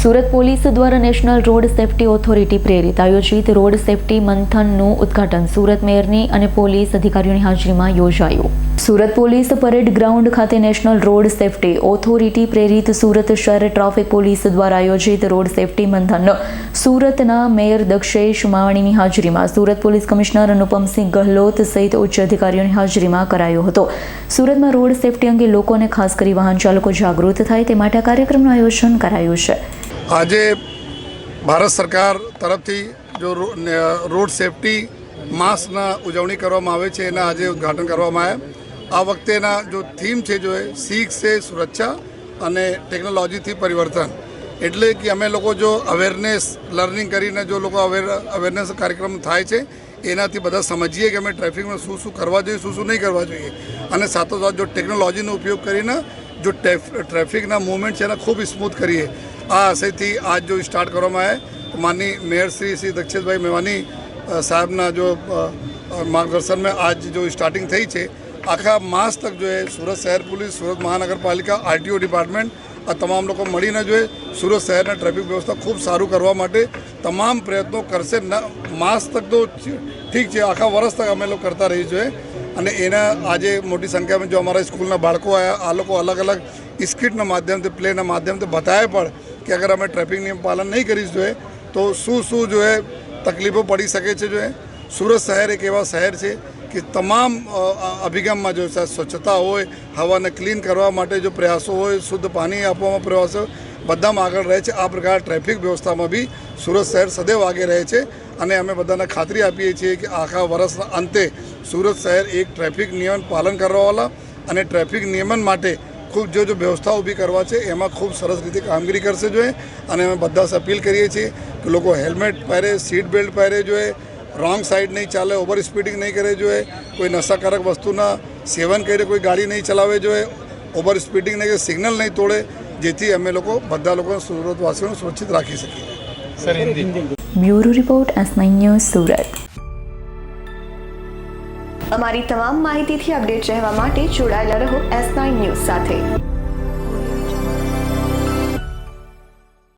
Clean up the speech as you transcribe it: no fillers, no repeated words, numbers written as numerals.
Surat police દ્વારા national road safety authority પ્રેરિત આયોજિત રોડ સેફટી મંથનનું ઉદ્ઘાટન સુરત મેયરની અને પોલીસ અધિકારીઓની હાજરીમાં યોજાયું. સુરત પોલીસ પરેડ ગ્રાઉન્ડ ખાતે નેશનલ રોડ સેફટી ઓથોરિટી પ્રેરિત સુરત શહેર ટ્રાફિક પોલીસ દ્વારા આયોજિત રોડ સેફટી મંથન સુરતના મેયર દક્ષેશ માવાણીની હાજરીમાં સુરત પોલીસ કમિશનર અનુપમસિંહ ગહલોત સહિત ઉચ્ચ અધિકારીઓની હાજરીમાં કરાયો હતો. સુરતમાં રોડ સેફટી અંગે લોકોને ખાસ કરી વાહન ચાલકો જાગૃત થાય તે માટે આ કાર્યક્રમનું આયોજન કરાયું છે. આજે ભારત સરકાર તરફથી જો રોડ સેફટી માસના ઉજવણી કરવામાં આવે છે એના આજે ઉદ્ઘાટન કરવામાં આવ્યા. આ વખતેના જો થીમ છે જો શીખ છે સુરક્ષા અને ટેકનોલોજીથી પરિવર્તન, એટલે કે અમે લોકો જો અવેરનેસ લર્નિંગ કરીને જો લોકો અવેરનેસ કાર્યક્રમ થાય છે એનાથી બધા સમજીએ કે અમે ટ્રાફિકમાં શું શું કરવા જોઈએ, શું શું નહીં કરવા જોઈએ, અને સાથોસાથ જો ટેકનોલોજીનો ઉપયોગ કરીને જો ટ્રાફિકના મૂવમેન્ટ છે એને ખૂબ સ્મૂથ કરીએ. આ આશયથી આજ જો સ્ટાર્ટ કરવામાં આવે માનની મેયર શ્રી દક્ષેશભાઈ મેવાણી સાહેબના જો માર્ગદર્શનમાં આજ જો સ્ટાર્ટિંગ થઈ છે. આખા માસ તક જો સુરત શહેર પોલીસ, સુરત મહાનગરપાલિકા, આરટીઓ ડિપાર્ટમેન્ટ આ તમામ લોકો મળીને જો સુરત શહેરના ટ્રાફિક વ્યવસ્થા ખૂબ સારું કરવા માટે તમામ પ્રયત્નો કરશે. માસ તક તો ઠીક છે, આખા વર્ષ તક અમે લોકો કરતા રહીએ છીએ. અને એના આજે મોટી સંખ્યામાં જો અમારા સ્કૂલના બાળકો આવ્યા, આ લોકો અલગ અલગ સ્કિટના માધ્યમથી, પ્લેના માધ્યમથી બતાવે પણ કે અગર અમે ટ્રાફિક નિયમ પાલન નહીં કરીશું જોઈએ તો શું શું જો તકલીફો પડી શકે છે. જો સુરત શહેર એક એવા શહેર છે કે તમામ અભિગમમાં જો સ્વચ્છતા હોય, હવાને ક્લીન કરવા માટે જો પ્રયાસો હોય, શુદ્ધ પાણી આપવામાં પ્રયાસો બધામાં આગળ રહે છે. આ પ્રકાર ટ્રાફિક વ્યવસ્થામાં બી સુરત શહેર સદૈવ આગળ રહે છે. અને અમે બધાને ખાતરી આપીએ છીએ કે આખા વર્ષના અંતે સુરત શહેર એક ટ્રાફિક નિયમન પાલન કરવાવાળા અને ટ્રાફિક નિયમન માટે ખૂબ જો વ્યવસ્થા ઊભી કરવા છે એમાં ખૂબ સરસ રીતે કામગીરી કરશે જોઈએ. અને અમે બધા અપીલ કરીએ છીએ કે લોકો હેલ્મેટ પહેરે, સીટ બેલ્ટ પહેરે જોઈએ, રોંગ સાઈડ નહીં ચાલે, ઓવર સ્પીડિંગ નહીં કરે જોઈએ, કોઈ નશાકારક વસ્તુના સેવન કરીને કોઈ ગાડી નહીં ચલાવે જોઈએ, ઓવર સ્પીડિંગ નહીં, સિગ્નલ નહીં તોડે, જેથી અમે લોકો બધા લોકો સુરતવાસીઓને સુરક્ષિત રાખી શકીએ. Bureau report S9 news Surat. અમારી તમામ માહિતીથી અપડેટ રહેવા માટે જોડાયેલા રહો S9 ન્યૂઝ સાથે.